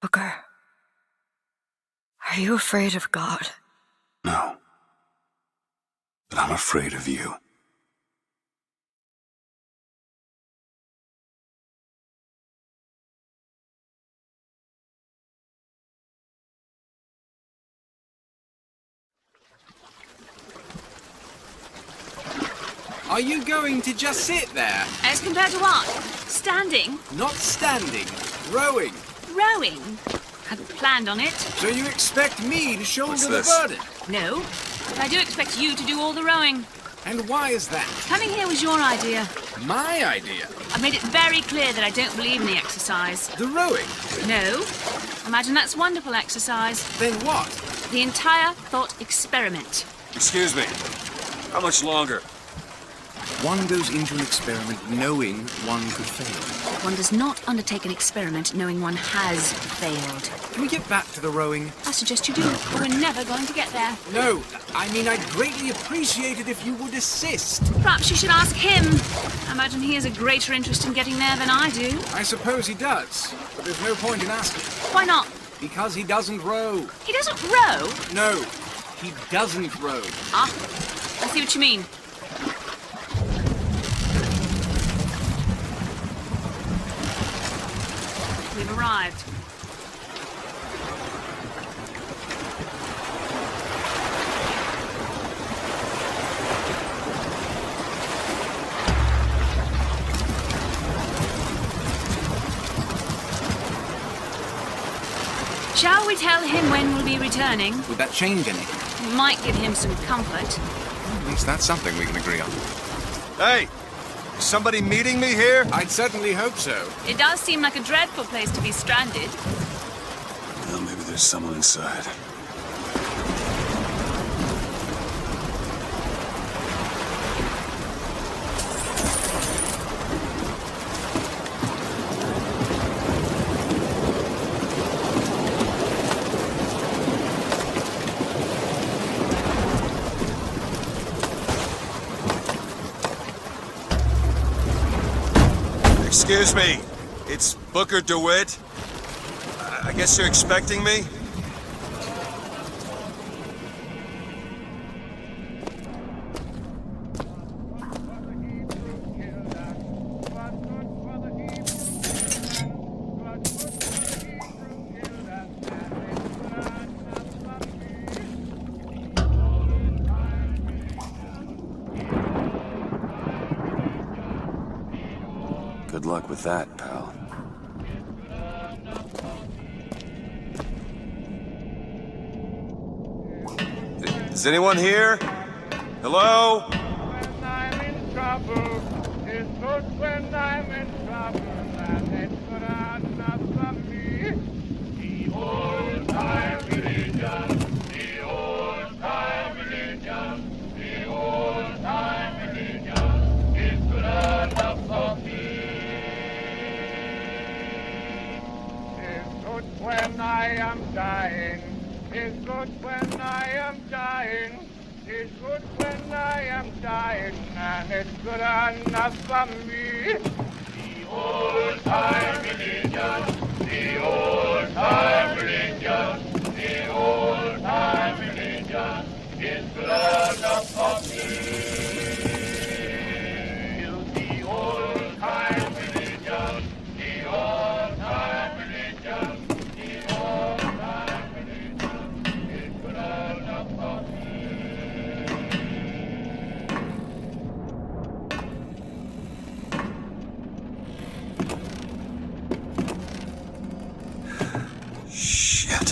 Booker, are you afraid of God? No. But I'm afraid of you. Are you going to just sit there? As compared to what? Standing? Not standing, rowing. Rowing? Hadn't planned on it. So you expect me to shoulder What's the this? burden? No. But I do expect you to do all the rowing. And why is that? Coming here was your idea. My idea? I've made it very clear that I don't believe in the exercise. The rowing? No. Imagine that's wonderful exercise. Then what? The entire thought experiment. Excuse me. How much longer? One goes into an experiment knowing one could fail. One does not undertake an experiment knowing one has failed. Can we get back to the rowing? I suggest you do, or we're never going to get there. No, I mean I'd greatly appreciate it if you would assist. Perhaps you should ask him. I imagine he has a greater interest in getting there than I do. I suppose he does, but there's no point in asking. Why not? Because he doesn't row. He doesn't row? No, he doesn't row. Ah, I see what you mean. We've arrived. Shall we tell him when we'll be returning? Would that change anything? It might give him some comfort. At least that's something we can agree on. Hey! Is somebody meeting me here? I'd certainly hope so. It does seem like a dreadful place to be stranded. Well, maybe there's someone inside. Excuse me, it's Booker DeWitt. I guess you're expecting me? Good luck with that, pal. Is anyone here? Hello? When I'm in trouble, it's good when I'm in trouble, and it's good enough for me. The old-time religion, the old-time religion, the old-time religion is good enough for me. It's good when I am dying. It's good when I am dying. It's good when I am dying, and it's good enough for me. The old-time religion, the old-time religion, the old-time religion is good enough for me. The old-time religion, the old-time religion, the old-time religion is good enough for me. Shit.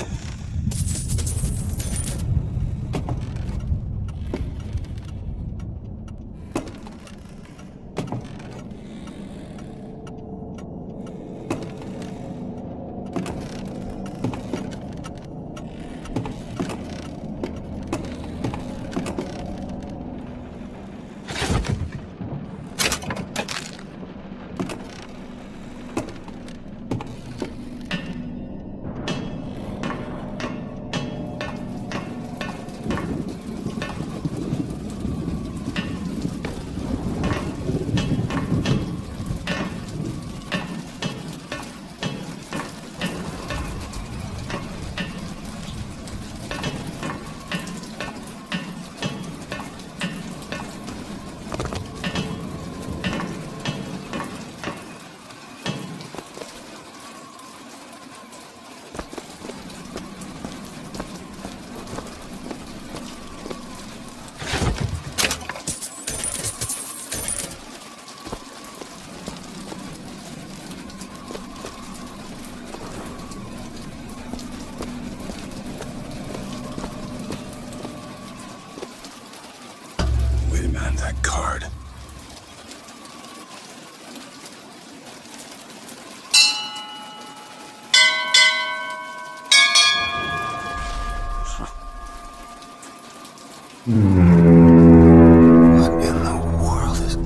That card. What in the world is...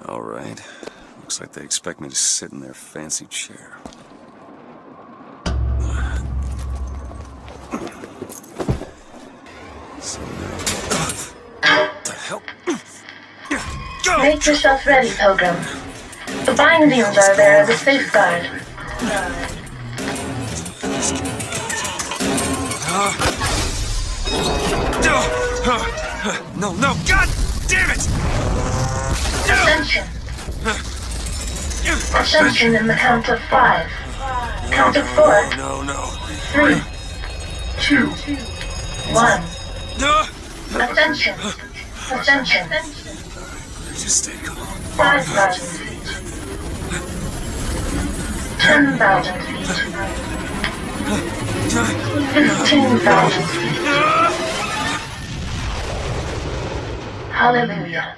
All right. Looks like they expect me to sit in their fancy chair. So what the hell? Go! Make yourself ready, Pilgrim. The bindings are there as a safeguard. No, no, God damn it! Ascension. Ascension in the count of 5. Count of 4. No. 3, 2, 1. No! Ascension. Ascension. Just stay calm. 5,000 feet. 10,000 feet. 15,000 feet. Hallelujah.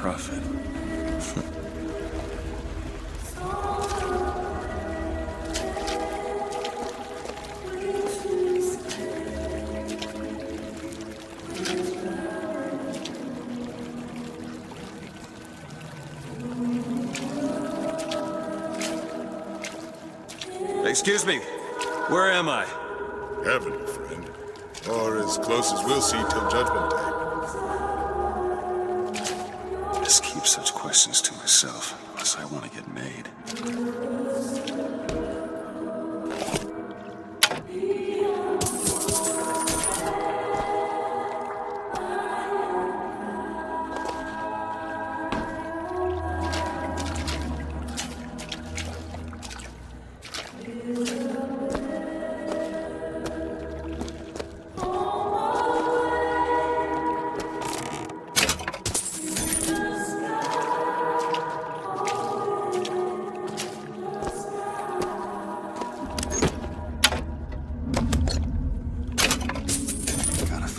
prophet. Excuse me, where am I? Heaven, friend. Or as close as we'll see till Judgment Day. Just keep such questions to myself, unless I want to get made.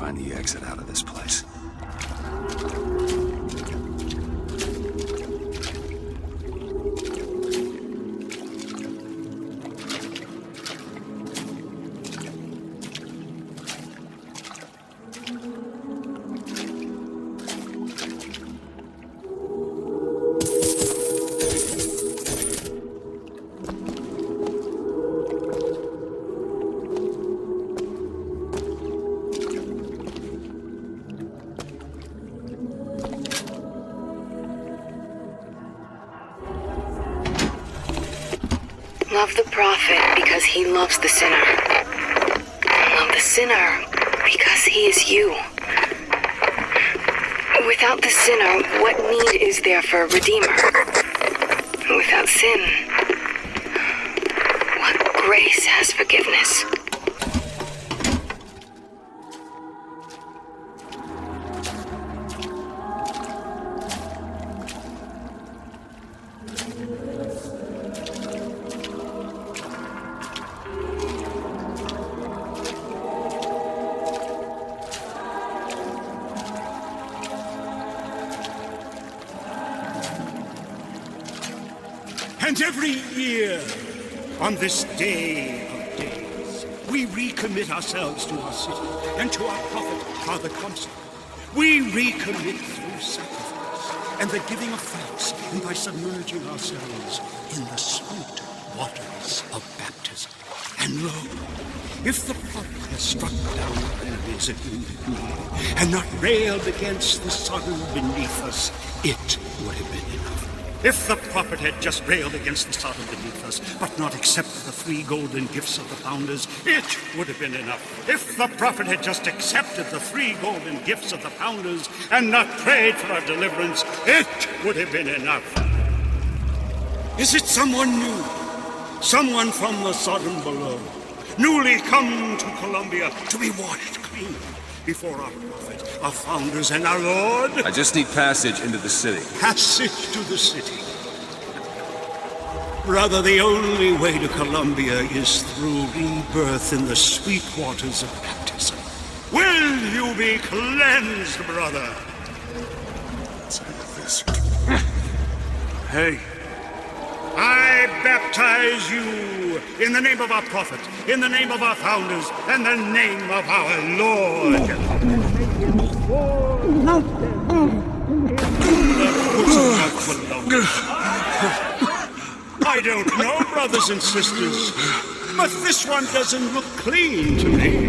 Find the exit out of this place. Love the prophet because he loves the sinner. Love the sinner because he is you. Without the sinner, what need is there for a redeemer? Without sin, what grace has forgiveness? And every year, on this day of days, we recommit ourselves to our city and to our prophet, Father Comstocom. We recommit through sacrifice and the giving of thanks, and by submerging ourselves in the sweet waters of baptism. And lo, if the prophet has struck down our enemies at wounded knee and not railed against the Sodom beneath us, it would have been enough. If the prophet had just railed against the Sodom beneath us, but not accepted the 3 golden gifts of the founders, it would have been enough. If the prophet had just accepted the 3 golden gifts of the founders and not prayed for our deliverance, it would have been enough. Is it someone new? Someone from the Sodom below, newly come to Columbia to be washed clean before our prophet, our founders, and our Lord? I just need passage into the city. Passage to the city. Brother, the only way to Columbia is through rebirth in the sweet waters of baptism. Will you be cleansed, brother? Let's end this. Hey. I baptize you in the name of our prophet, in the name of our founders, and the name of our Lord. I don't know, brothers and sisters, but this one doesn't look clean to me.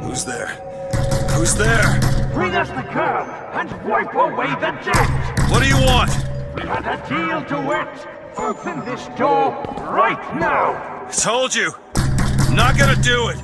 Who's there? Who's there? Bring us the curb and wipe away the debt! What do you want? We had a deal to it! Open this door right now! I told you! I'm not gonna do it!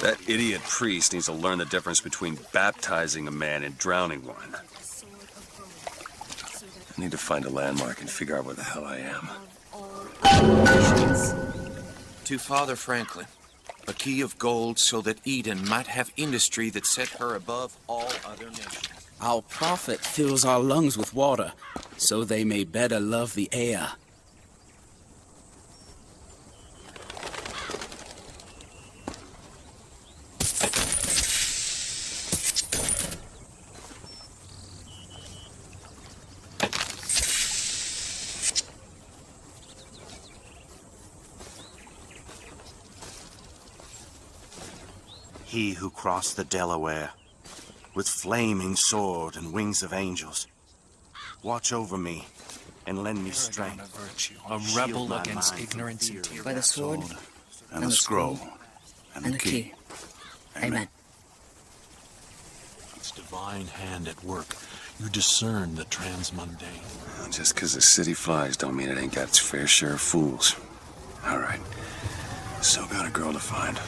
That idiot priest needs to learn the difference between baptizing a man and drowning one. I need to find a landmark and figure out where the hell I am. To Father Franklin, a key of gold so that Eden might have industry that set her above all other nations. Our prophet fills our lungs with water, so they may better love the air. He who crossed the Delaware, with flaming sword and wings of angels, watch over me and lend me strength. A rebel against ignorance and tyranny. By the sword and the scroll and the key. Amen. Its divine hand at work. You discern the transmundane. Well, just because the city flies don't mean it ain't got its fair share of fools. All right. Still got a girl to find.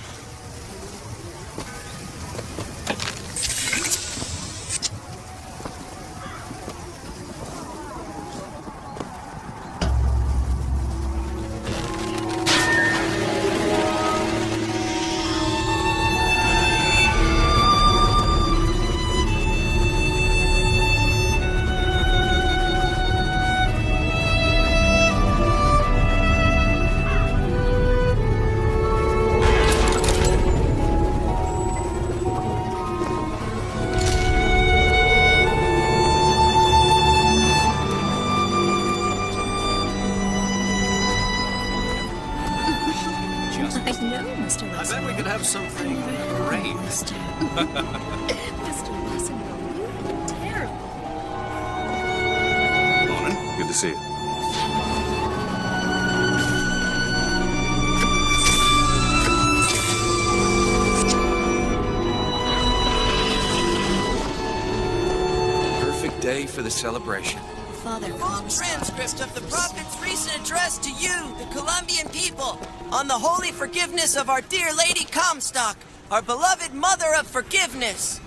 For the celebration. Father, full transcript of the prophet's recent address to you, the Colombian people, on the holy forgiveness of our dear Lady Comstock, our beloved mother of forgiveness.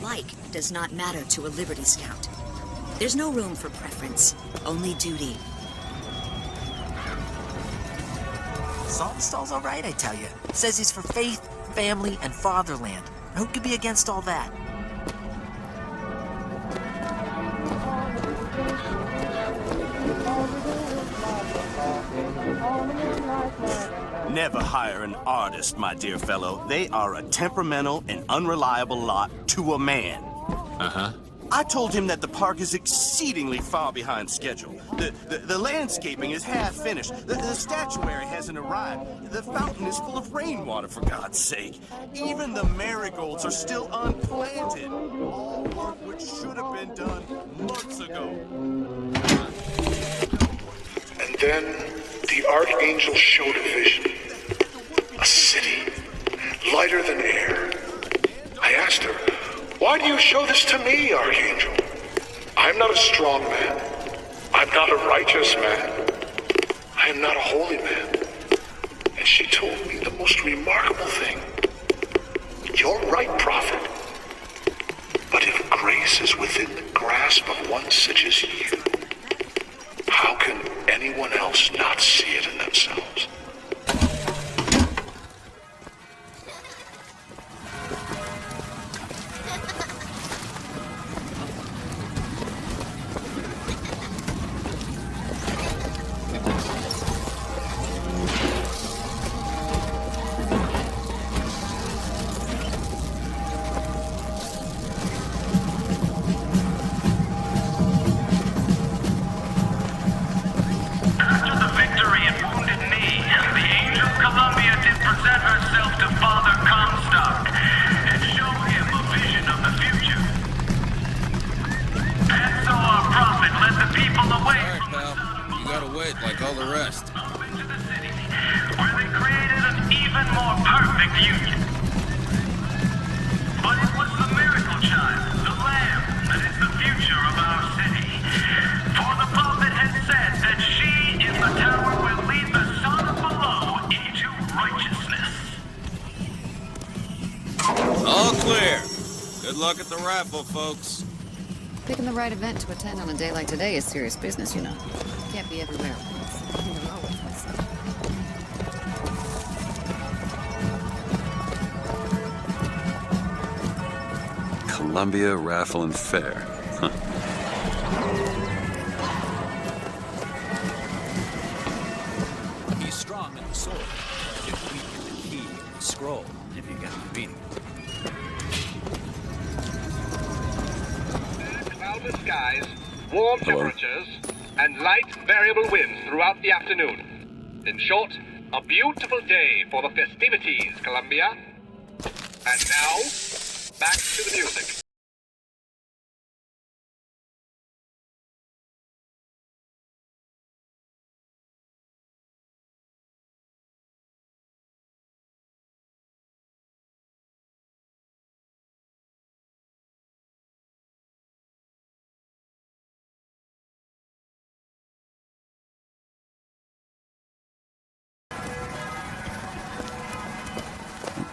Like does not matter to a Liberty Scout. There's no room for preference, only duty. Saltonstall's all right, I tell you. Says he's for faith, family, and fatherland. Who could be against all that? Never hire an artist, my dear fellow. They are a temperamental and unreliable lot to a man. Uh-huh. I told him that the park is exceedingly far behind schedule. The landscaping is half finished. The statuary hasn't arrived. The fountain is full of rainwater, for God's sake. Even the marigolds are still unplanted. All work which should have been done months ago. And then the Archangel showed a vision. A city, lighter than air. I asked her, "Why do you show this to me, Archangel? I'm not a strong man. I'm not a righteous man. I am not a holy man." And she told me the most remarkable thing. "You're right, prophet. But if grace is within the grasp of one such as you, how can anyone else not see it in themselves?" Folks. Picking the right event to attend on a day like today is serious business, you know. Can't be everywhere at once. Columbia Raffle and Fair. Huh. He's strong in the sword. If we get the key and the scroll, if you get the reading. Cloudless skies, warm temperatures, and light variable winds throughout the afternoon. In short, a beautiful day for the festivities, Columbia. And now, back to the music.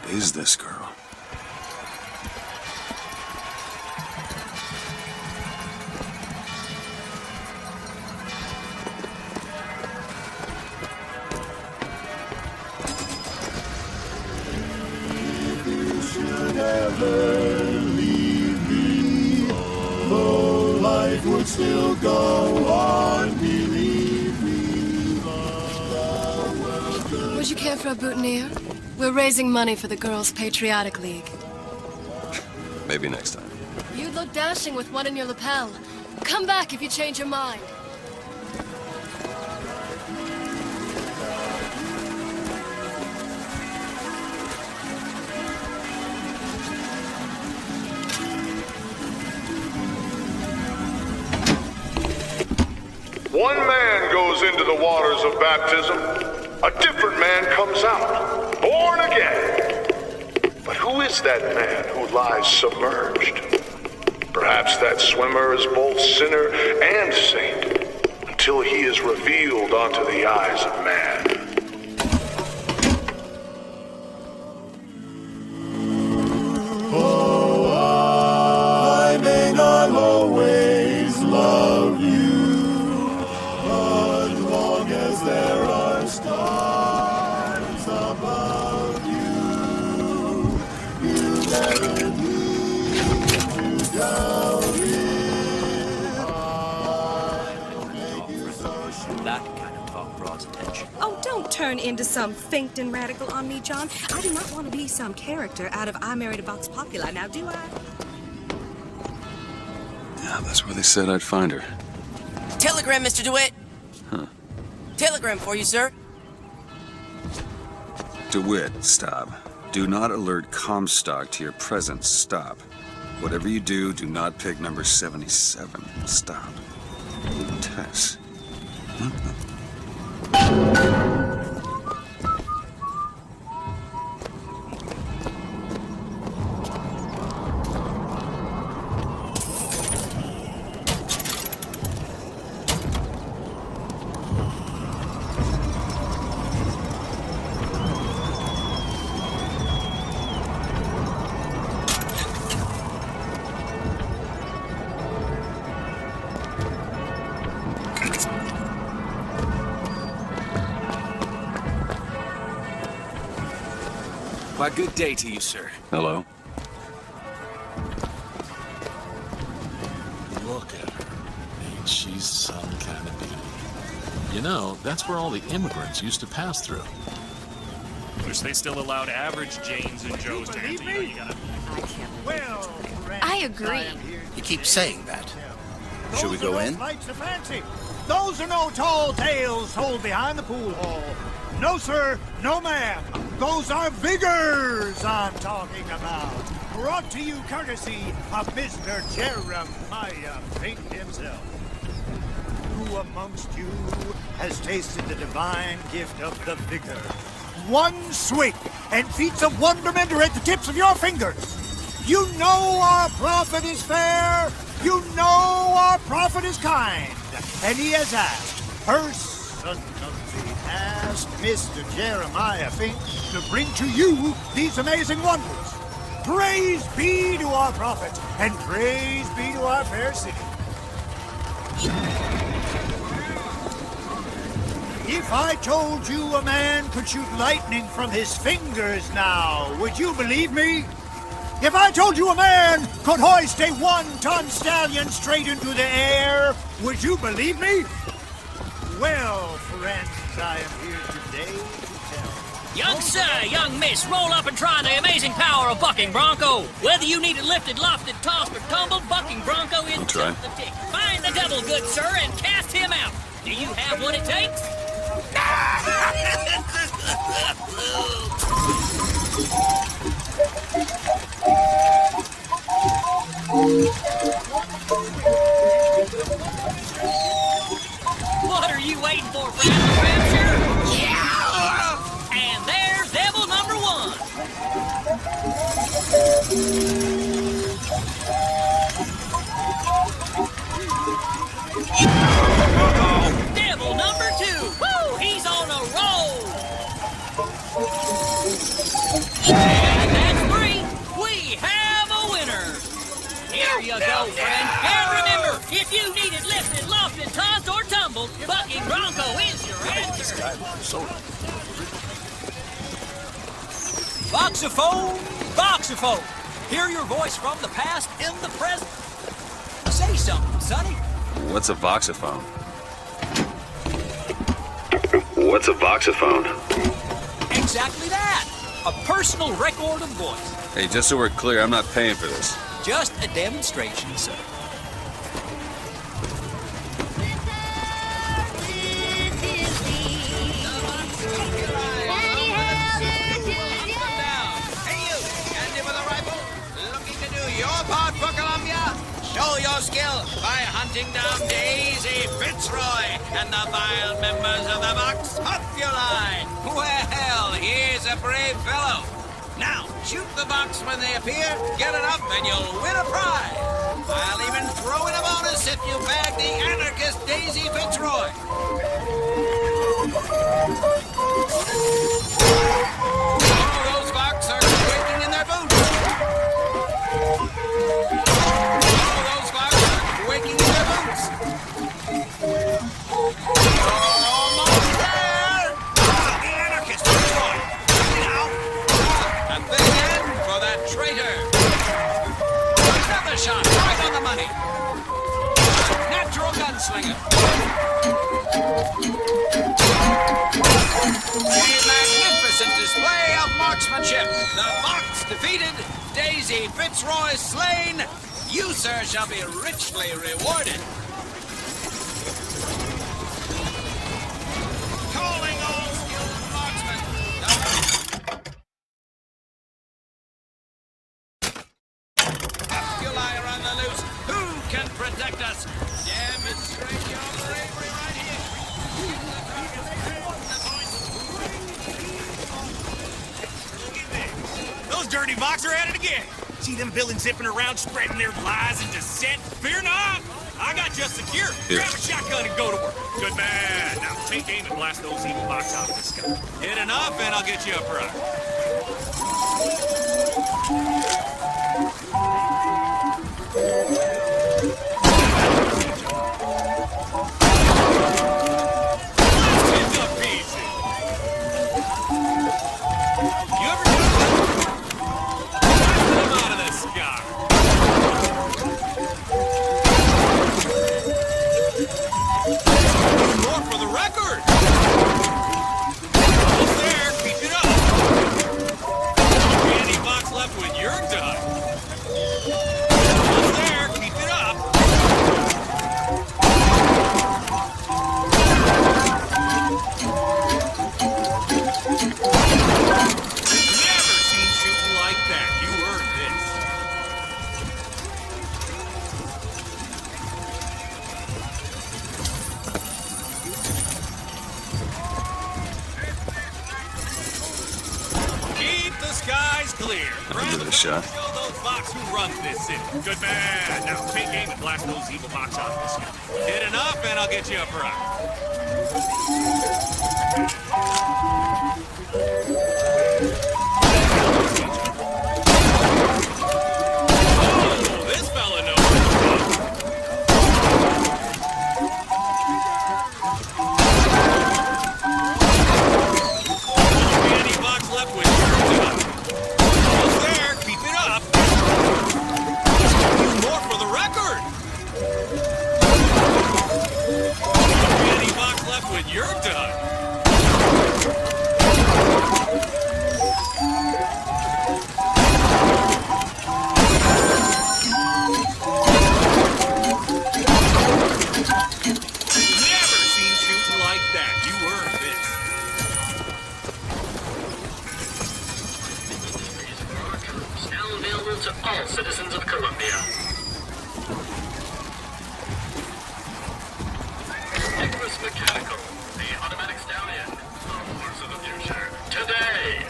Who is this girl? Life would still go on, believe me. Would you care for a boutonniere? We're raising money for the Girls' Patriotic League. Maybe next time. You look dashing with one in your lapel. Come back if you change your mind. One man goes into the waters of baptism, a different man comes out, born again. But who is that man who lies submerged? Perhaps that swimmer is both sinner and saint, until he is revealed unto the eyes of man. Oh, I may not always love you. There are stars above you. You never need to doubt it. I'll make you so sure. That kind of talk draws attention. Oh, don't turn into some fainting radical on me, John. I do not want to be some character out of I Married a Vox Populi, now do I? Yeah, that's where they said I'd find her. Telegram, Mr. DeWitt. Huh. Telegram for you, sir. DeWitt, stop. Do not alert Comstock to your presence. Stop. Whatever you do, do not pick number 77. Stop. Tess. Why, good day to you, sir. Hello. Look at her. Ain't she some kind of beauty? You know, that's where all the immigrants used to pass through. Wish they still allowed average Janes and Joes to enter. You gotta... Well, I agree. You keep saying that. Should we go in? Lights of fancy. Those are no tall tales told behind the pool hall. No, sir. No, ma'am. Those are vigors I'm talking about. Brought to you courtesy of Mr. Jeremiah Fink himself. Who amongst you has tasted the divine gift of the vigor? One swig, and feats of wonderment are at the tips of your fingers. You know our prophet is fair. You know our prophet is kind. And he has asked, personally asked Mr. Jeremiah Fink to bring to you these amazing wonders. Praise be to our prophet, and praise be to our fair city. If I told you a man could shoot lightning from his fingers now, would you believe me? If I told you a man could hoist a 1-ton stallion straight into the air, would you believe me? Well, friends, I am here today to tell. Young sir, young miss, roll up and try the amazing power of bucking bronco. Whether you need it lifted, lofted, tossed, or tumbled, bucking bronco is just the tick. Find the devil, good sir, and cast him out. Do you have what it takes? What are you waiting for, Rapture? Yeah! And there's devil number 1. Devil number 2. Woo! He's on a roll. And that's 3. We have a winner. Here you go, friend. And remember, if you need it lifted, lofted, tossed, or tumbled, bucking bronco is your answer. Voxophone, voxophone. Hear your voice from the past in the present. Say something, Sonny. What's a voxophone? What's a voxophone? Exactly that. A personal record of voice. Hey, just so we're clear, I'm not paying for this. Just a demonstration, sir. Your part for Columbia? Show your skill by hunting down Daisy Fitzroy and the vile members of the Vox Populi. Well, here's a brave fellow. Now, shoot the Vox when they appear, get it up, and you'll win a prize. I'll even throw in a bonus if you bag the anarchist Daisy Fitzroy. All those Vox are quaking in their boots. All those Vox are quaking in their boots. You're almost there. The anarchist Fitzroy. Now, a big end for that traitor. Another shot right on the money. Natural gunslinger. A magnificent display of marksmanship. The Vox defeated, Daisy Fitzroy slain. You, sir, shall be richly rewarded. Calling all skilled marksmen. Populi are on the loose. Who can protect us? Demonstrate your bravery right here. Those dirty Vox are at it again. See them villains zipping around, spreading their lies and dissent? Fear not! I got you secure. Grab a shotgun and go to work. Good man. Now take aim and blast those evil Vox out of the sky. Hit enough and I'll get you a prize. More for the record! Almost there, keep it up! Any Vox left when you're done. Almost there, keep it up! Never seen shooting like that. You earned this. Keep the skies clear. Give it a shot. Show those Vox who runs this city. Good man. Now take aim and blast those evil Vox out of the sky. Hit enough and I'll get you a prize. Oh, this fella knows. Any Vox left with you. Almost there, keep it up. to all citizens of Columbia. Ignis Mechanical, the automatic stallion, the horse of the future, today!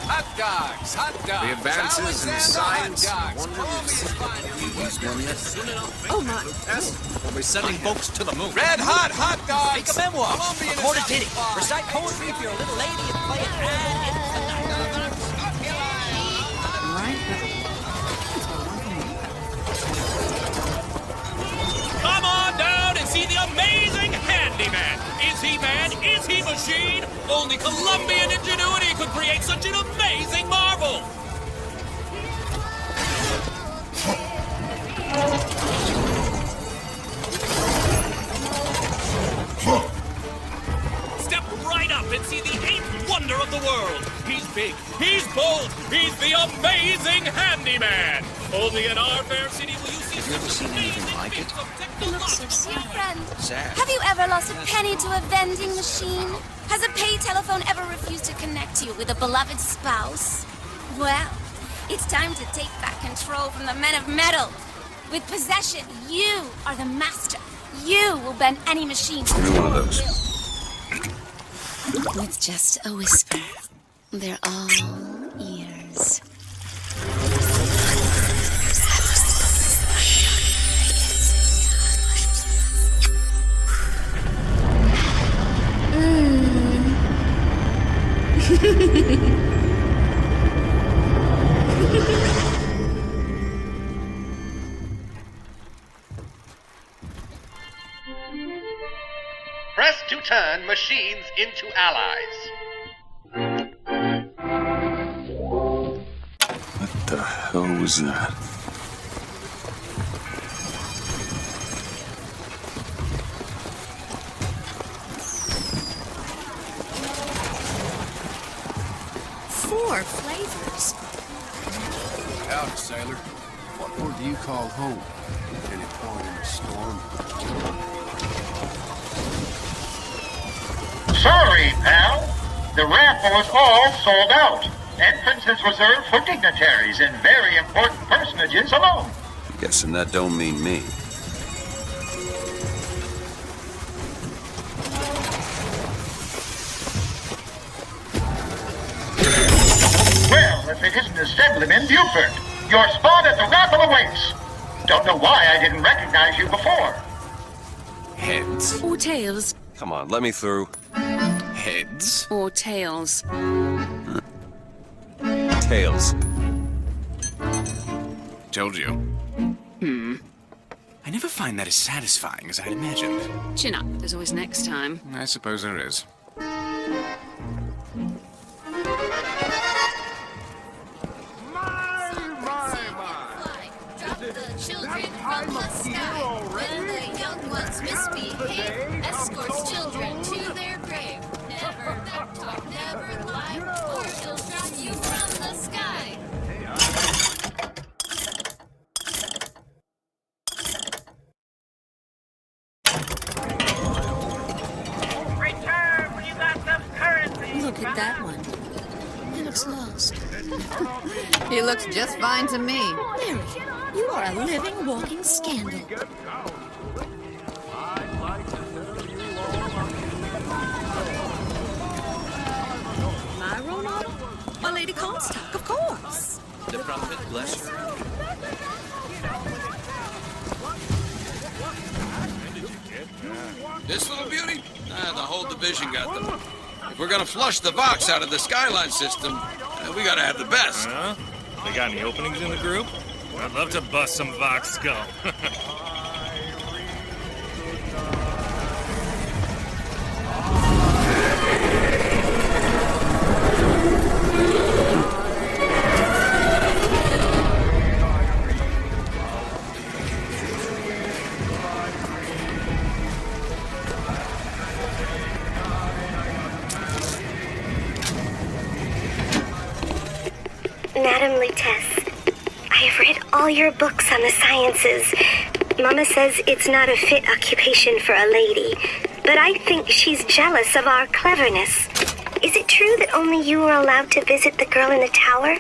Hot dogs, hot dogs. The advances in science. Oh my. We're sending folks to the moon. Red hot hot dogs. Make a memoir. Record a ditty. Recite poetry for your little lady and play it right into the night. Come on down and see the amazing handyman. Is he man? Is he machine? Only Colombian ingenuity could create such an amazing marvel. Step right up and see the eighth wonder of the world. He's big, he's bold, he's the amazing handyman. Only in our fair city will you see. Have you ever seen anything like it? It looks so sad. Friend, Sad. have you ever lost a penny to a vending machine? Has a pay telephone ever refused to connect you with a beloved spouse? Well, it's time to take back control from the men of metal. With possession, you are the master. You will bend any machine. Give me one of those. With just a whisper, they're all ears. Press to turn machines into allies. What the hell was that? Four flavors. Howdy, sailor. What port do you call home? Any port in a storm? Sorry, pal. The raffle is all sold out. Entrance is reserved for dignitaries and very important personages alone. Guessing that don't mean me. Well, if it isn't Assemblyman Buford, your spot at the raffle awaits. Don't know why I didn't recognize you before. Heads. Or tails. Come on, let me through. Heads? Or tails. Tails. Told you. I never find that as satisfying as I'd imagined. Chin up. There's always next time. I suppose there is. Children from the sky. When the young ones misbehave, escorts children to their grave. Never backtalk, never lie, or she'll drop you from the sky. Return when you got some currency. Look at that one. He looks lost. He looks just fine to me. Mary, you are a living, walking scandal. My role model? My Lady Comstock, of course. The prophet bless her. This little beauty? The whole division got them. If we're gonna flush the Vox out of the Skyline system, we gotta have the best. They got any openings in the group? I'd love to bust some Vox skull. Madam Lutece, I have read all your books on the sciences, Mama says it's not a fit occupation for a lady, but I think she's jealous of our cleverness. Is it true that only you are allowed to visit the girl in the tower?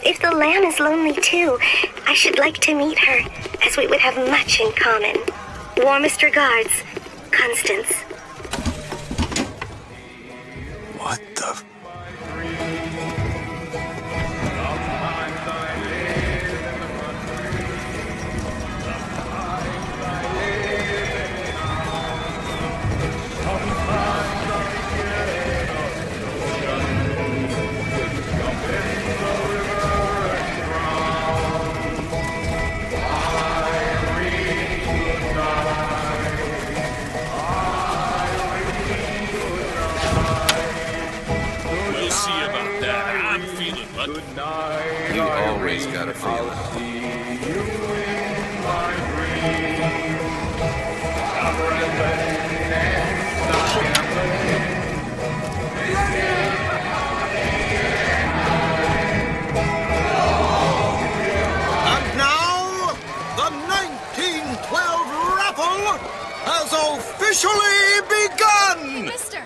If the lamb is lonely too, I should like to meet her, as we would have much in common. Warmest regards, Constance. What the... You always got a feeling. And now, the 1912 raffle has officially begun! Mister!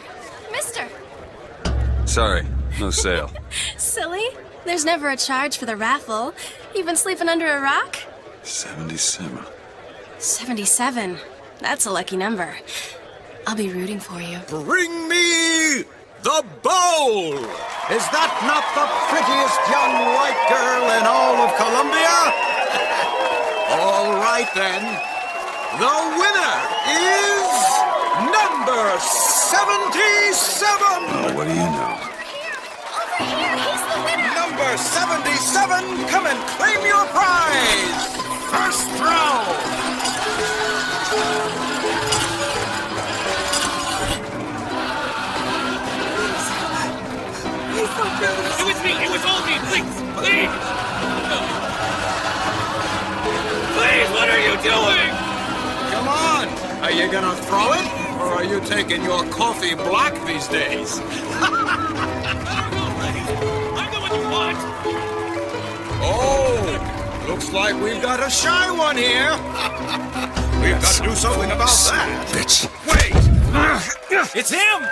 Sorry, no sale. Silly. There's never a charge for the raffle. You've been sleeping under a rock? 77. 77. That's a lucky number. I'll be rooting for you. Bring me the bowl! Is that not the prettiest young white girl in all of Columbia? All right then. The winner is number 77! Oh, what do you know? Number 77, come and claim your prize! First row! It was me! It was all me! Please! Please! Please, what are you doing? Come on! Are you gonna throw it? Or are you taking your coffee black these days? Oh, looks like we've got a shy one here. We've got to do something about that. Bitch. Wait! It's him!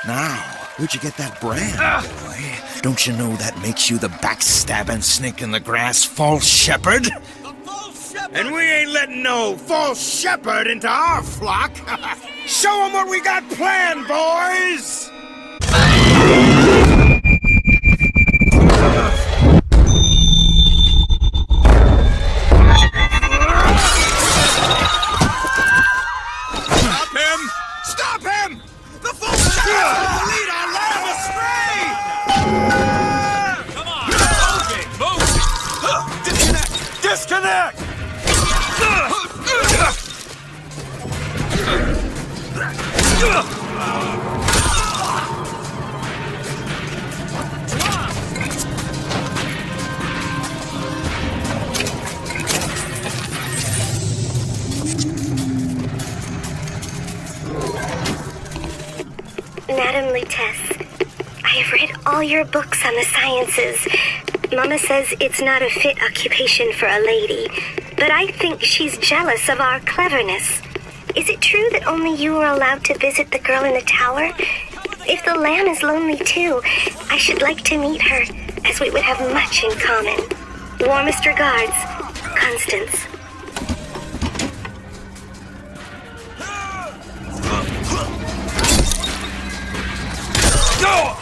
Now, where'd you get that brand, boy? Don't you know that makes you the backstabbing snake in the grass false shepherd? And we ain't letting no false shepherd into our flock. Show them what we got planned, boys! Stop him! Stop him! The false shepherd will lead our lamb astray! Come on! Move it! Disconnect! Madam Lutece, I have read all your books on the sciences. Mama says it's not a fit occupation for a lady, but I think she's jealous of our cleverness. Is it true that only you are allowed to visit the girl in the tower? If the lamb is lonely too, I should like to meet her, as we would have much in common. Warmest regards, Constance. Go!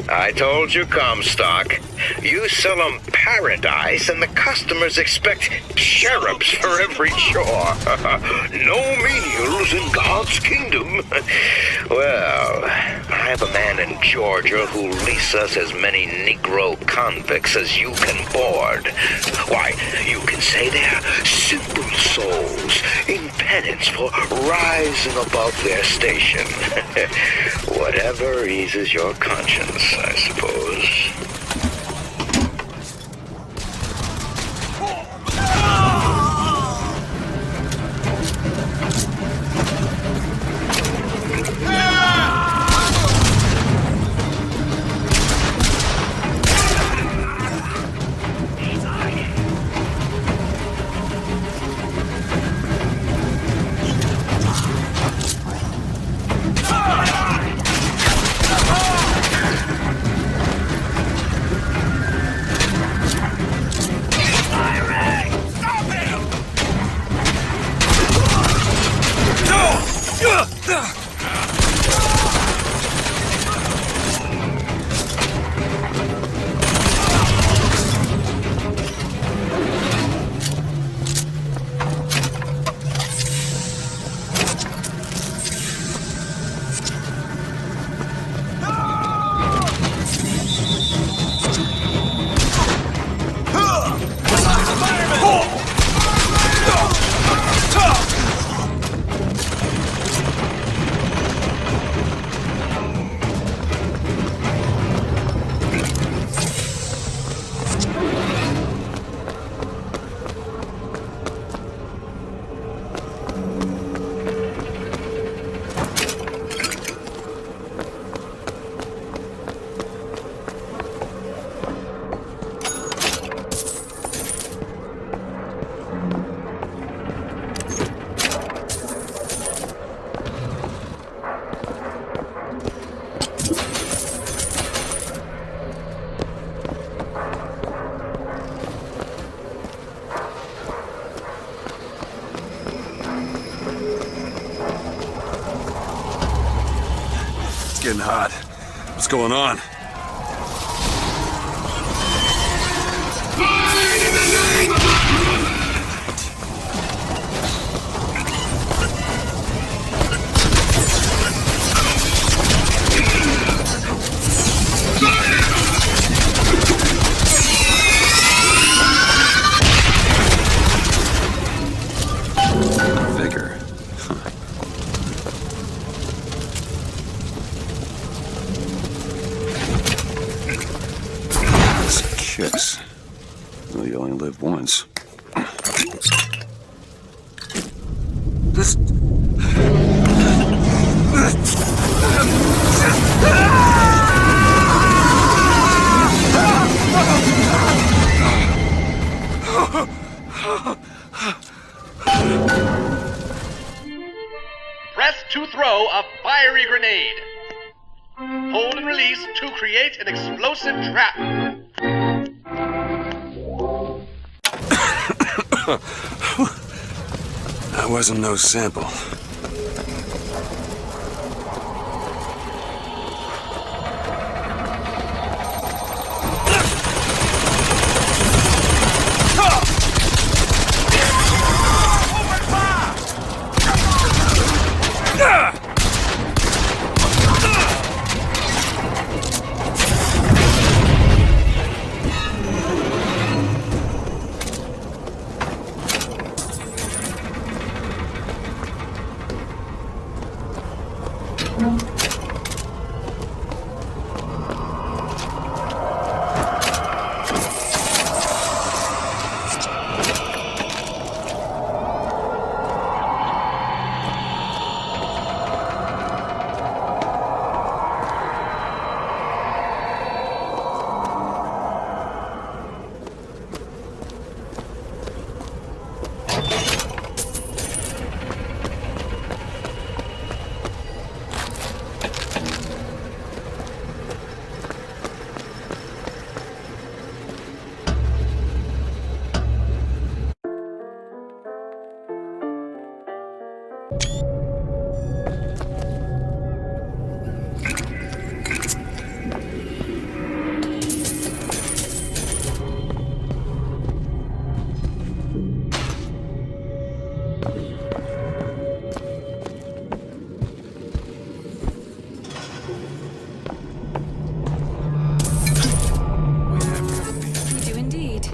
I told you, Comstock. You sell them paradise, and the customers expect cherubs for every chore. No menials in God's kingdom. Well, I have a man in Georgia who'll lease us as many Negro convicts as you can board. Why, you can say they're simple souls in penance for rising above their station. Whatever eases your conscience, I suppose. hot. What's going on? Vigor. Kiss. Well, you only live once. This. Press to throw a fiery grenade. Hold and release to create an explosive trap. That wasn't no sample.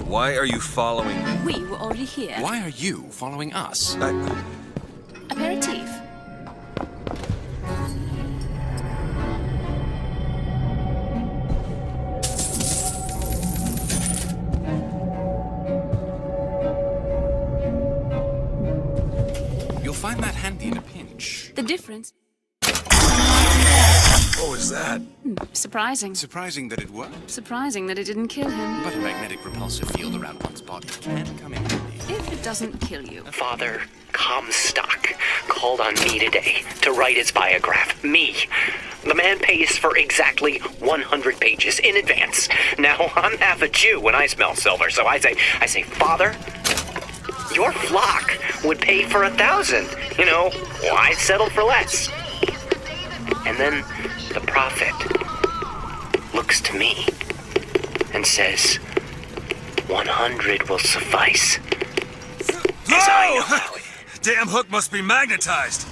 Why are you following me? We were already here. Why are you following us? Aperitif. You'll find that handy in a pinch. The difference? What was that? Surprising. Surprising that it worked. Surprising that it didn't kill him. But a magnetic repulsive field around one's body can come in handy. If it doesn't kill you. Father Comstock called on me today to write his biograph. Me. The man pays for exactly 100 pages in advance. Now, I'm half a Jew when I smell silver, so I say, Father, your flock would pay for 1,000. You know, why settle for less? And then the prophet looks to me and says, 100 will suffice. As I know how it. Damn hook must be magnetized.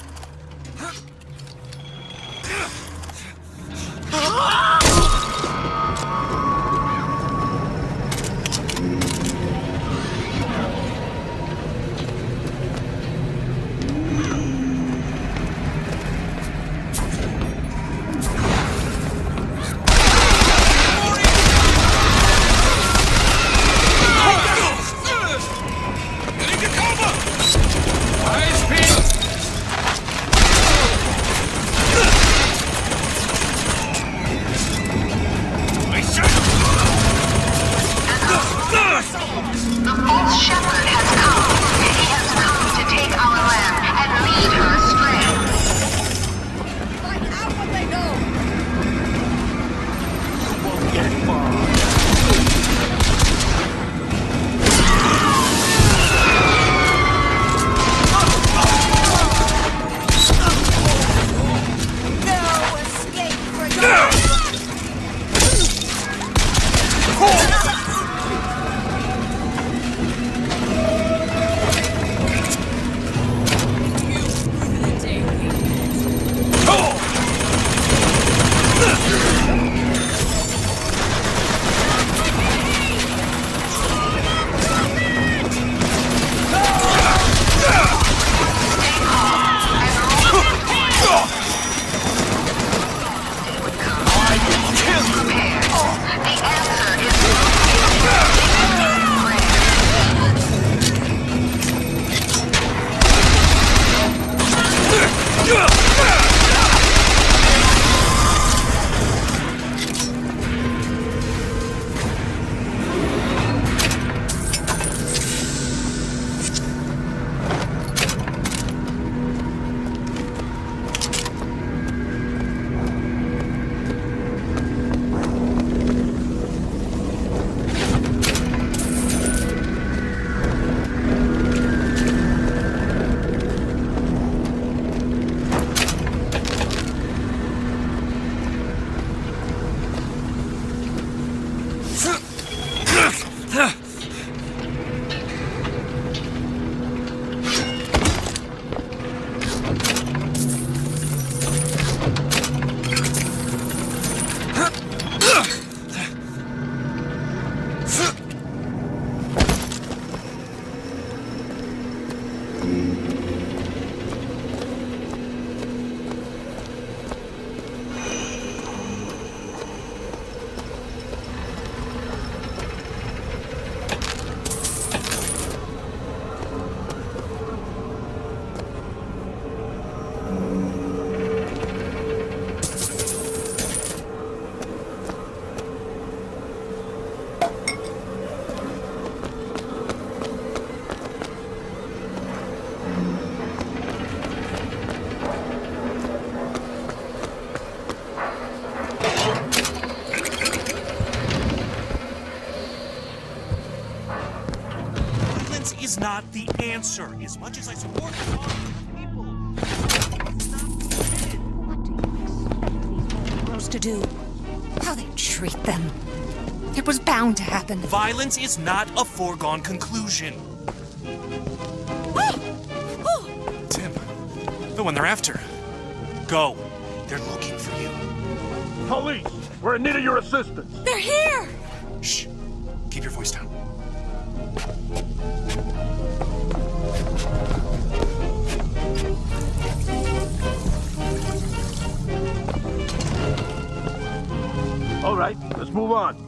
Violence is not the answer. As much as I support the cause of people, to do, how they treat them. It was bound to happen. Violence is not a foregone conclusion. Tim, the one they're after. Go. They're looking for you. Police, we're in need of your assistance. They're here! Shh. Keep your voice down. All right, let's move on.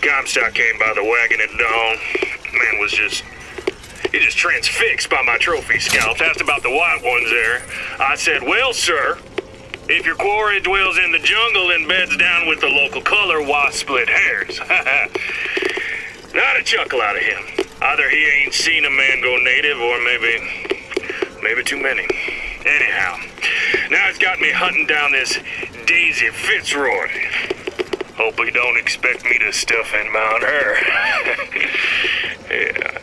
Comstock came by the wagon at dawn. Man was just transfixed by my trophy scalps. Asked about the white ones there. I said, well, sir, if your quarry dwells in the jungle and beds down with the local color, why split hairs? Not a chuckle out of him. Either he ain't seen a man go native or maybe too many. Anyhow, now it's got me hunting down this Daisy Fitzroy. Hope he don't expect me to stuff and mount her. Yeah.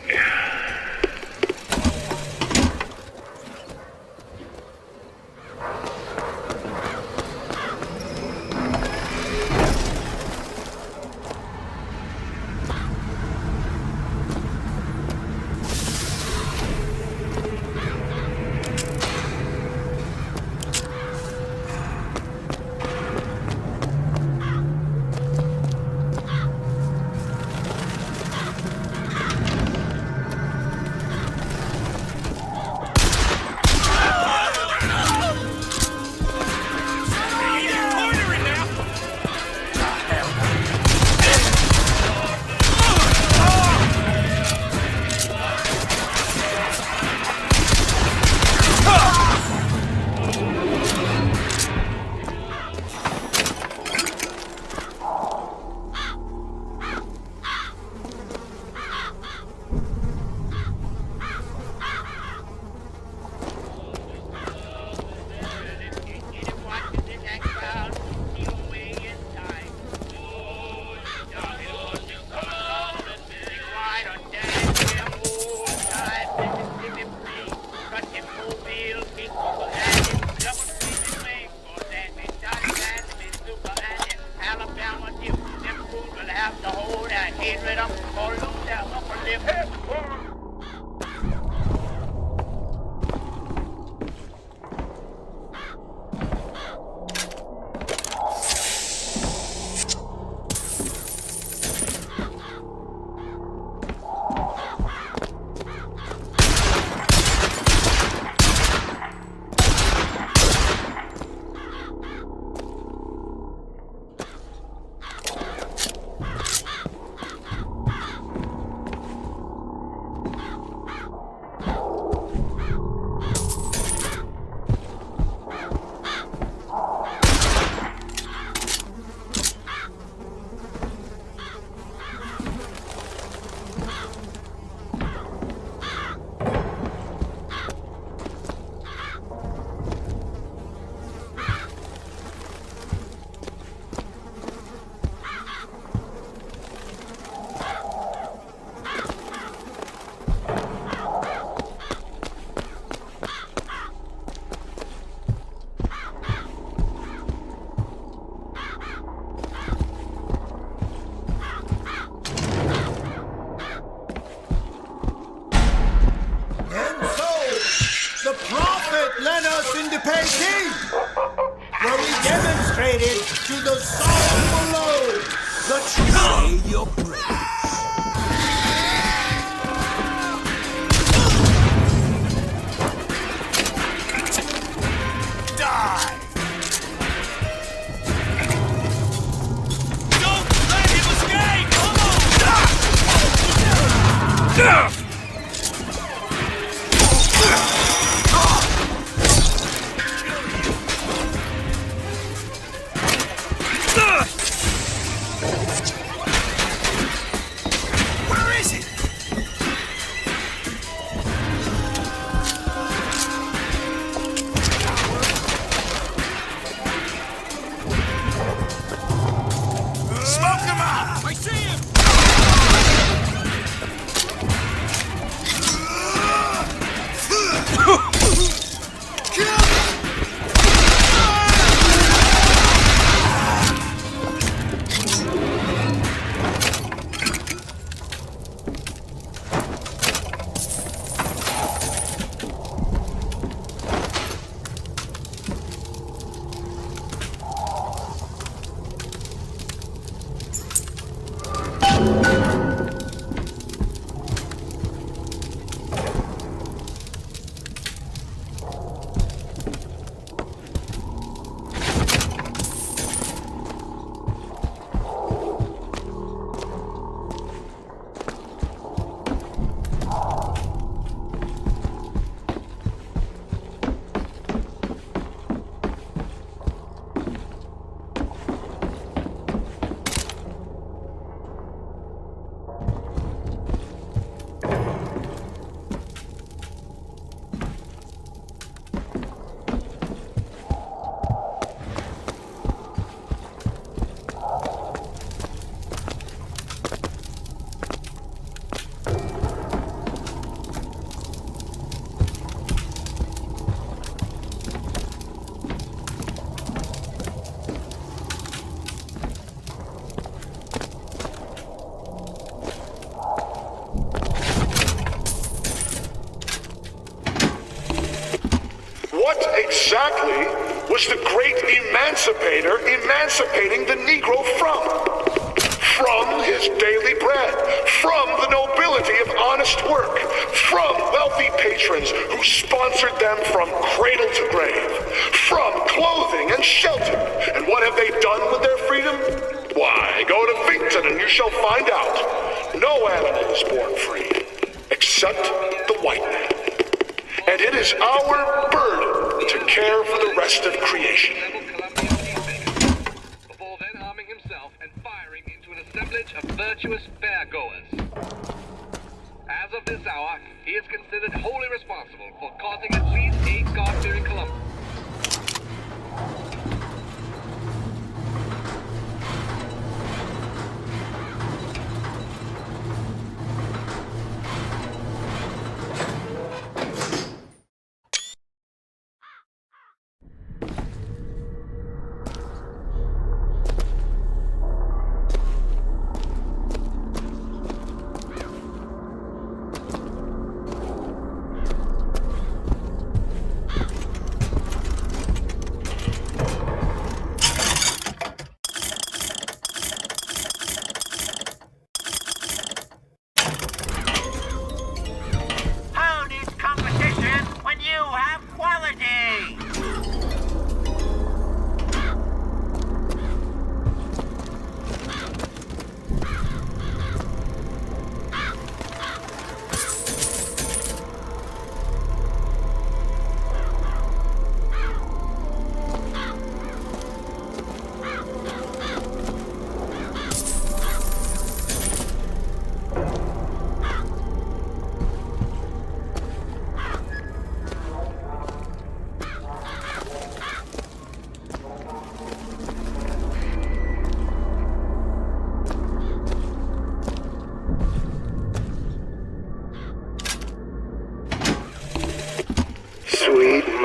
live here. Where we demonstrated to the soul below the truth. Say your prayer. Die! Don't let him escape! Come on! Exactly was the great emancipator emancipating the Negro from? From his daily bread, from the nobility of honest work, from wealthy patrons who sponsored them from cradle to grave, from clothing and shelter. And what have they done with their freedom? Why, go to Finkton and you shall find out. No animal is born free, except the white man. And it is our burden to care for the rest of creation. Before then arming himself and firing into an assemblage of virtuous fairgoers. As of this hour, he is considered wholly responsible for causing at least 8 God-fearing Columbians.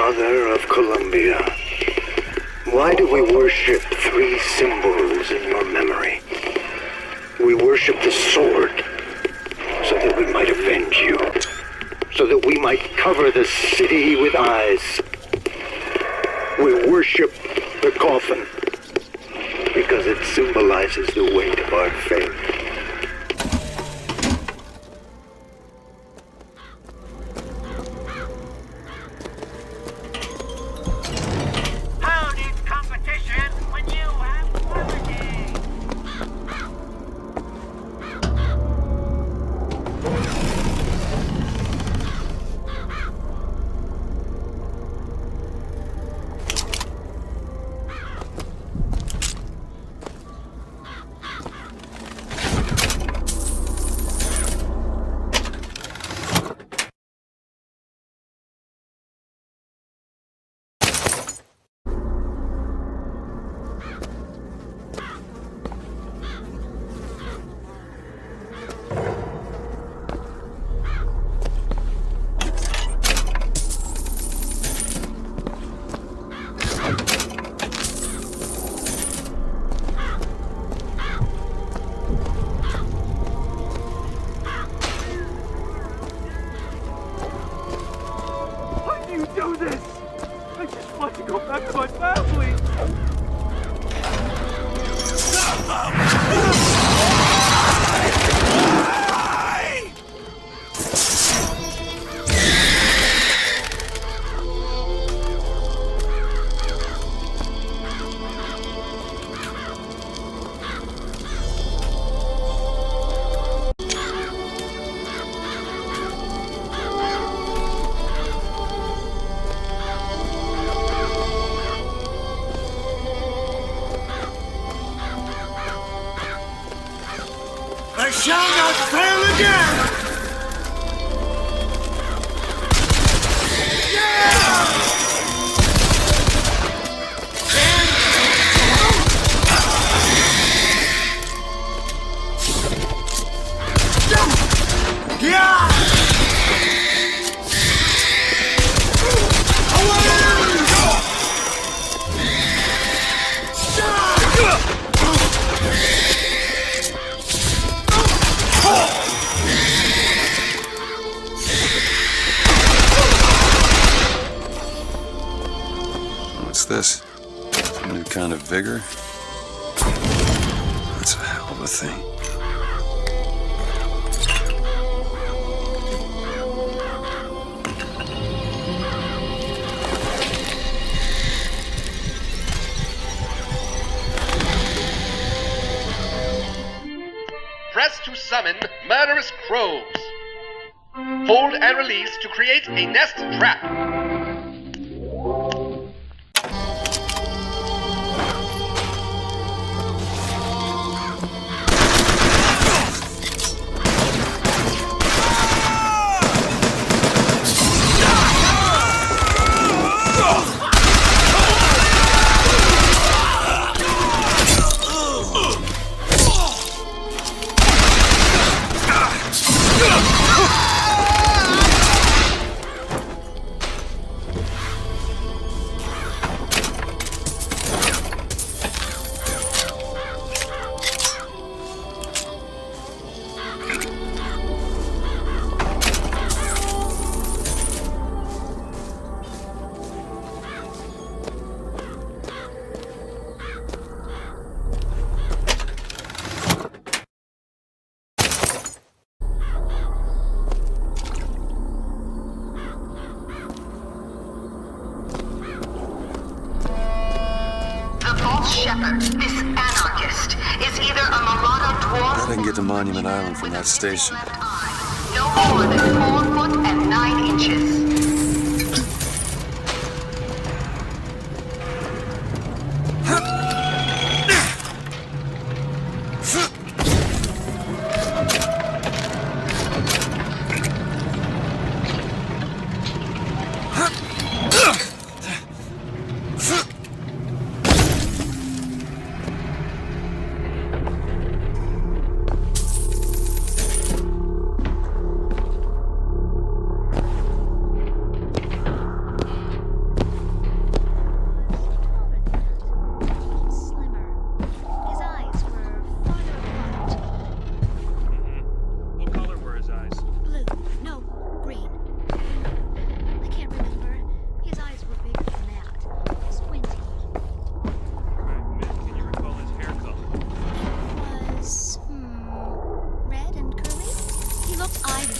Mother of Columbia, why do we worship three symbols in your memory? We worship the sword, so that we might avenge you, so that we might cover the city with eyes. We worship the coffin, because it symbolizes the weight of our faith. I shall not fail again! What's this? Some new kind of vigor? That's a hell of a thing. Press to summon murderous crows. Hold and release to create a nest trap. This anarchist is either a marauder dwarf. Bet I can get to Monument Island from that station. No more than 4 foot and 9 inches.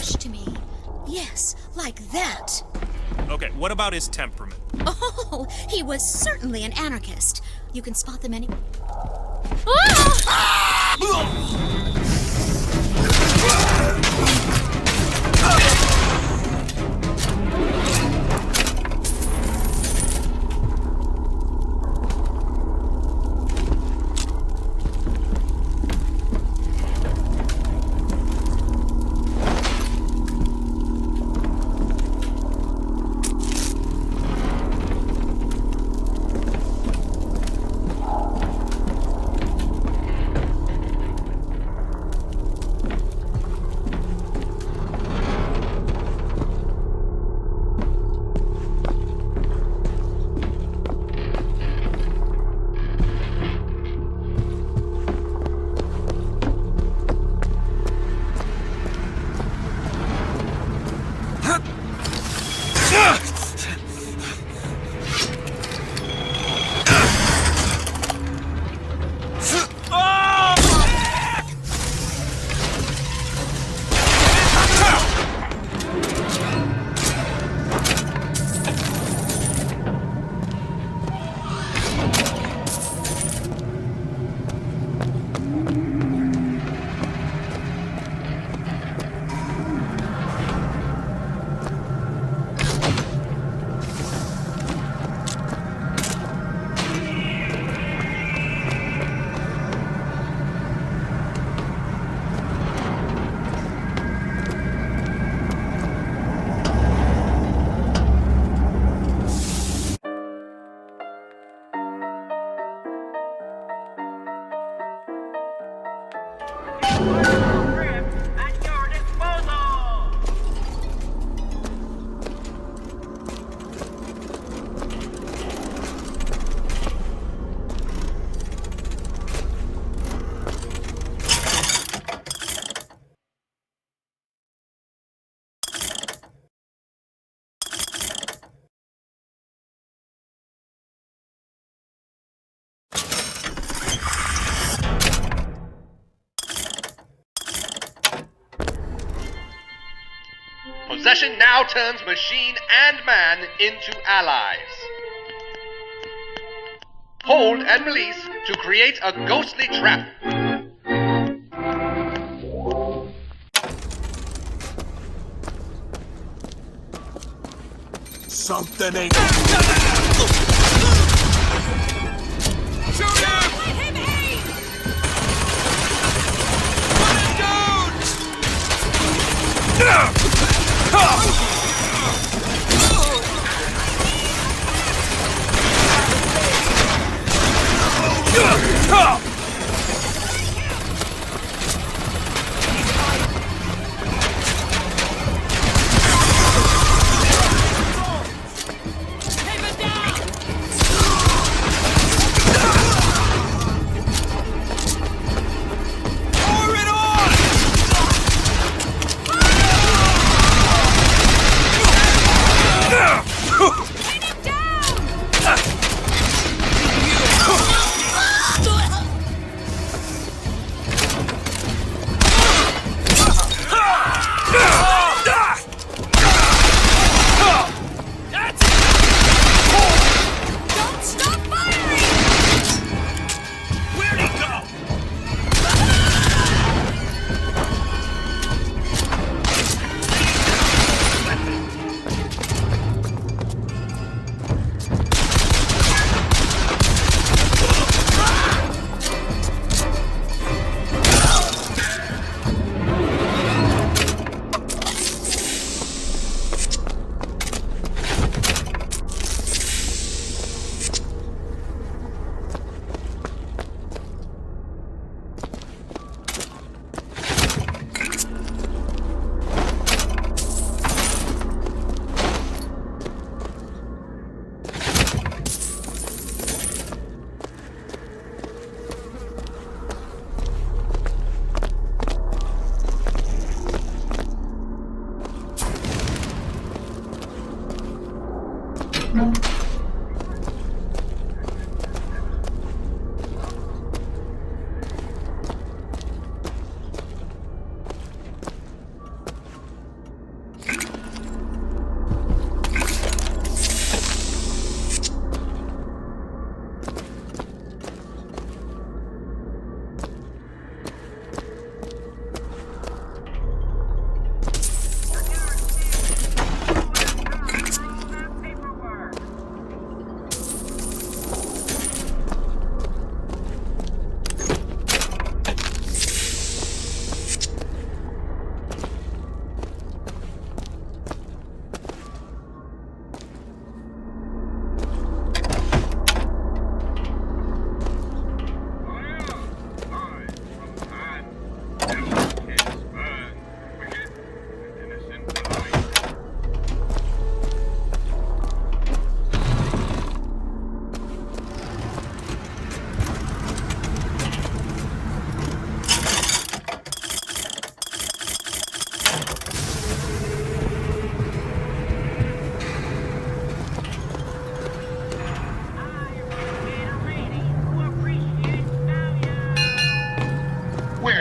attached to me. Yes, like that. Okay, what about his temperament? Oh, he was certainly an anarchist. You can spot them any... Possession now turns machine and man into allies. Hold and release to create a ghostly trap. Something ain't... Shoot him! Let him aim! Put him down!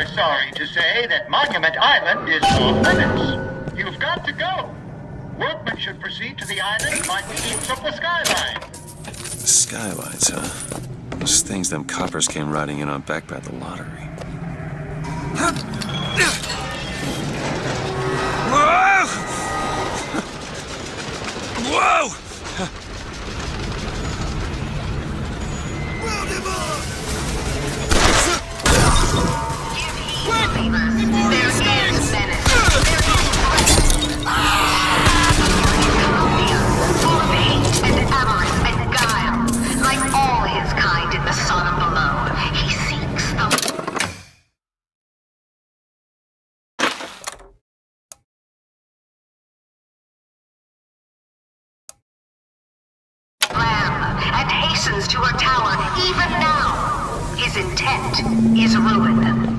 We're sorry to say that Monument Island is off limits. You've got to go. Workmen should proceed to the island by means of the skyline. Skylines, huh? Those things them coppers came riding in on back by the lottery. Whoa! Whoa! And hastens to her tower even now. His intent is ruin.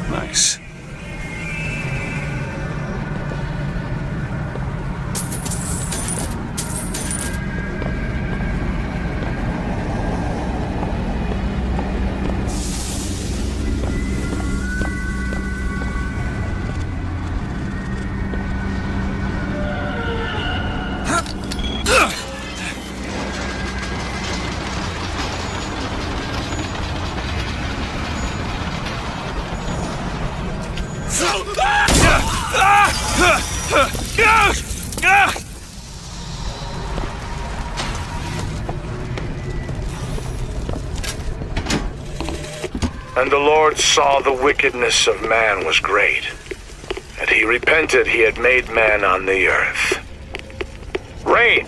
Nice. And the Lord saw the wickedness of man was great, and he repented he had made man on the earth. Rain!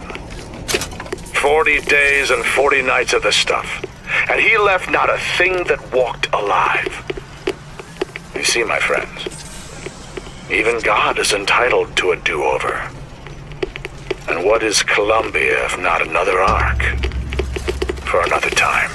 40 days and 40 nights of the stuff, and he left not a thing that walked alive. You see, my friends, even God is entitled to a do-over. And what is Columbia if not another ark? For another time.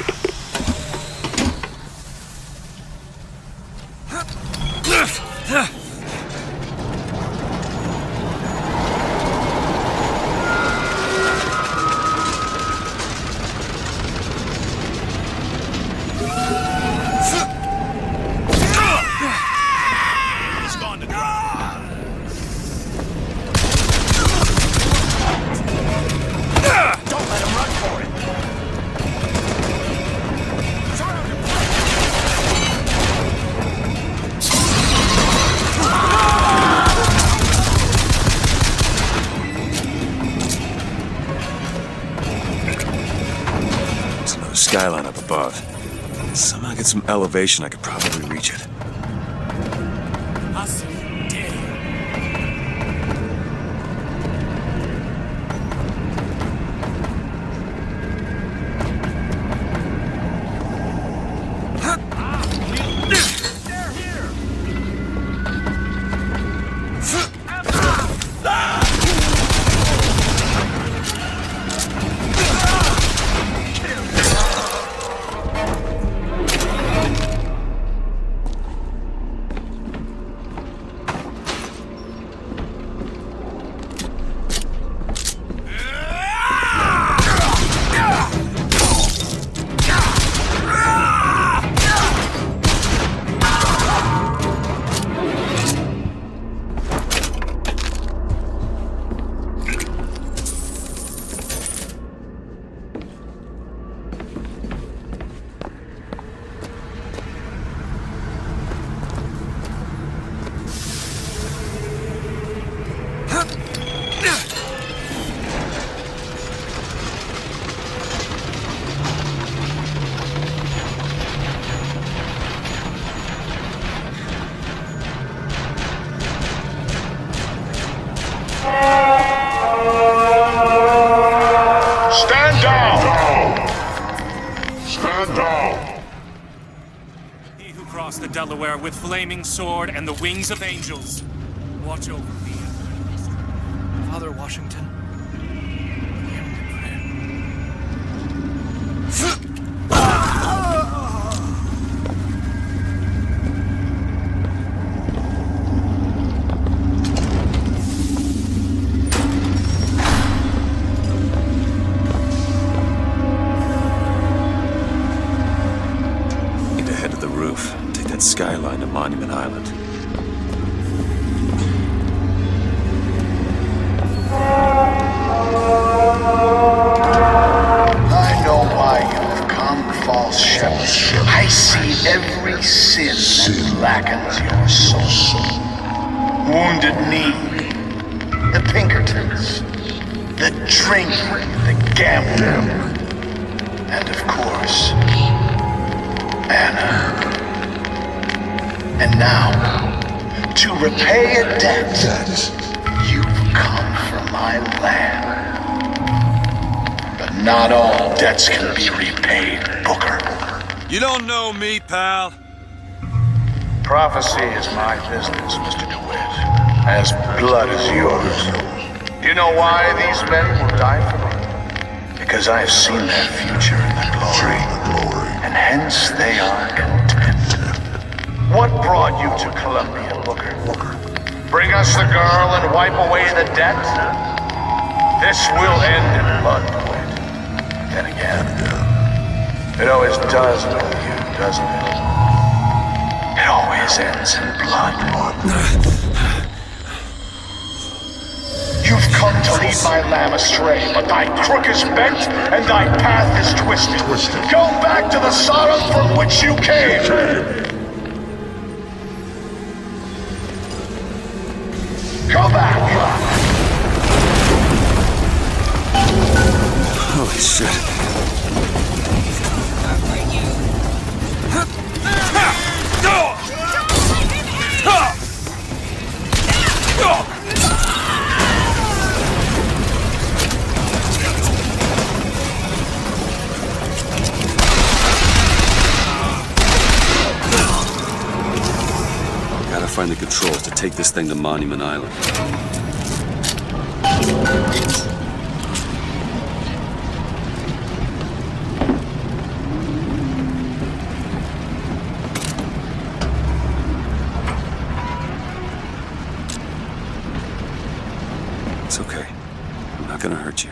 Skyline up above. Somehow get some elevation, I could probably reach it. Delaware with flaming sword and the wings of angels. Watch over me. Father Washington. Wounded Knee, the Pinkertons, the drinking, the gambling, and of course, Anna. And now, to repay a debt, you've come from my land. But not all debts can be repaid, Booker. You don't know me, pal. Prophecy is my business, Mr. DeWitt. As blood is yours. Do you know why these men will die for me? Because I have seen their future in the glory, and hence they are content. What brought you to Columbia, Booker? Bring us the girl and wipe away the debt? This will end in blood, DeWitt. Then again, it always does with you, doesn't it? It always ends in blood. You've come to lead my lamb astray, but thy crook is bent and thy path is twisted. Go back to the Sodom from which you came. Go back. Holy shit. Gotta find the controls to take this thing to Monument Island. It's okay. I'm not gonna hurt you.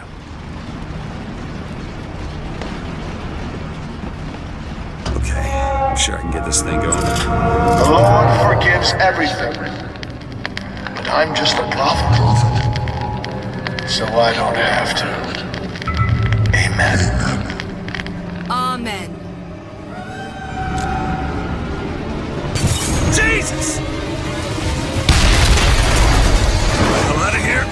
Okay, I'm sure I can get this thing going. The Lord forgives everything. But I'm just a prophet. So I don't have to. Amen. Amen. Jesus! Get the hell out of here!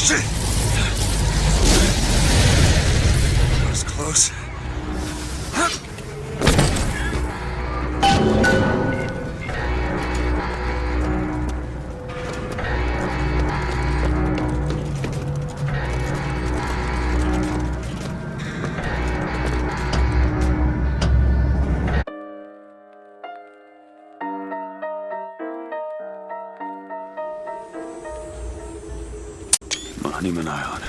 Shit! That was close. Monument Island.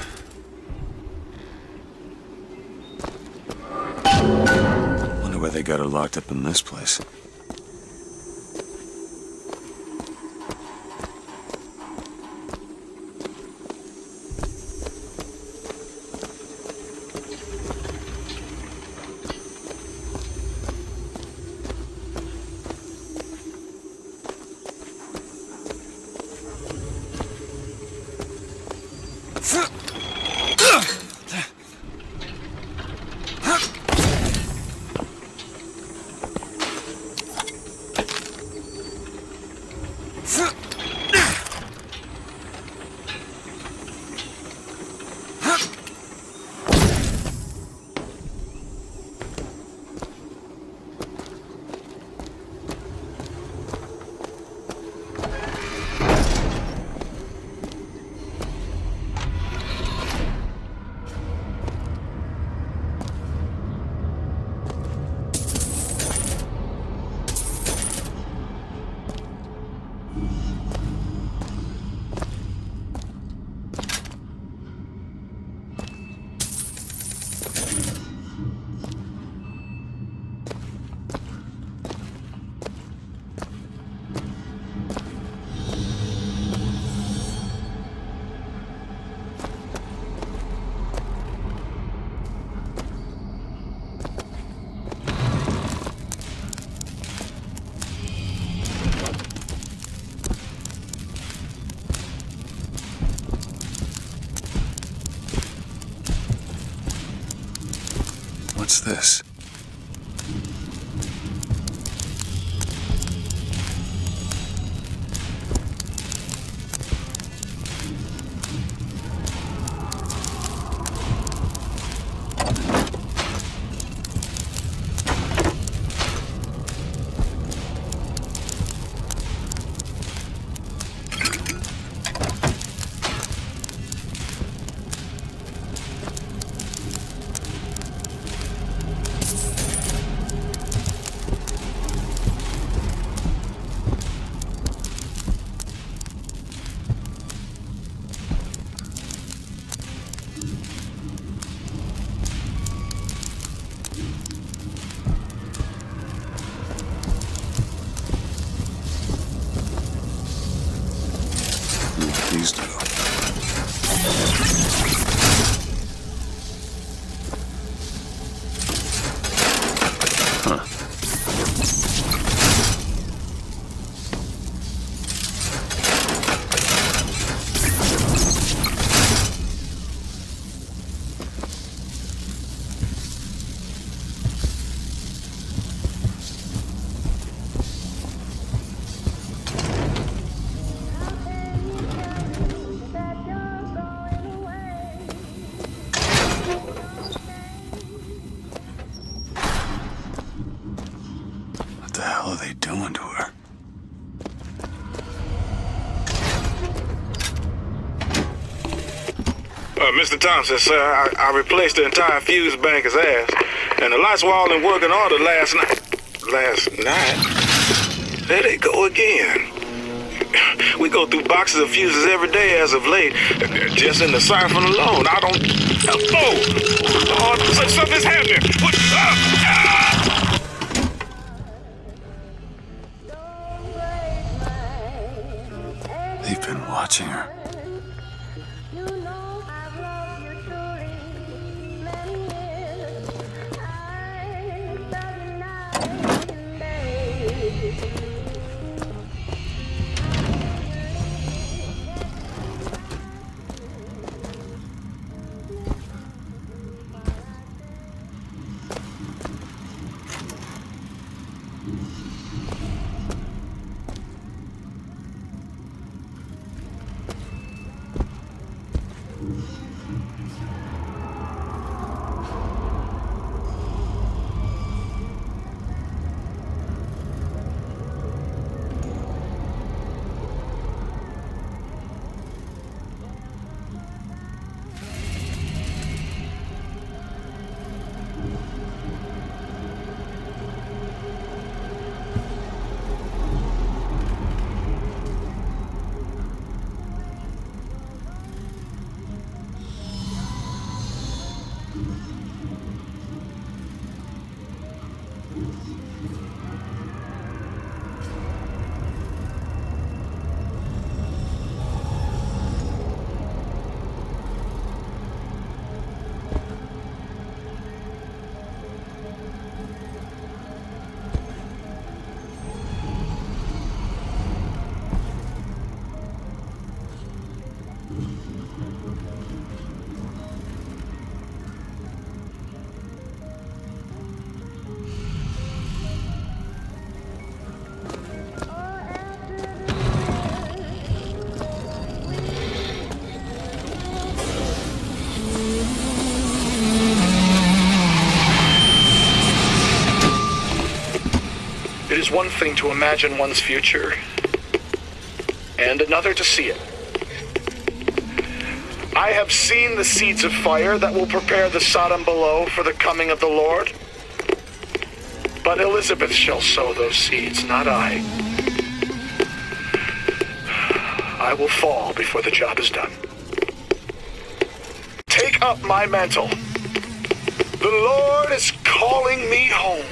Wonder why they got her locked up in this place. What's this? These do. Huh. What the hell are they doing to her? Mr. Thompson, sir, I replaced the entire fuse banker's ass, and the lights were all in working order last night. There they go again. We go through boxes of fuses every day as of late, just in the siphon alone. I don't... Oh, something's happening. What? They've been watching her. It is one thing to imagine one's future, and another to see it. I have seen the seeds of fire that will prepare the Sodom below for the coming of the Lord. But Elizabeth shall sow those seeds, not I. I will fall before the job is done. Take up my mantle. The Lord is calling me home.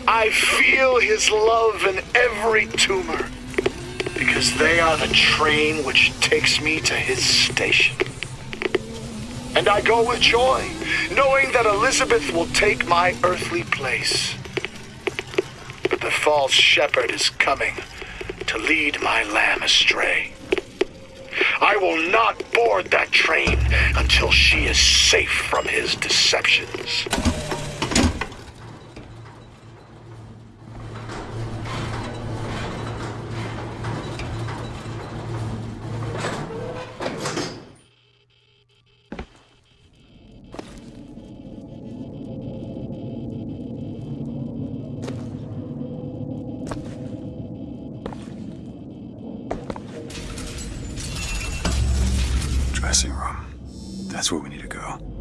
I feel his love in every tumor, because they are the train which takes me to his station. And I go with joy, knowing that Elizabeth will take my earthly place. But the false shepherd is coming to lead my lamb astray. I will not board that train until she is safe from his deceptions. That's where we need to go.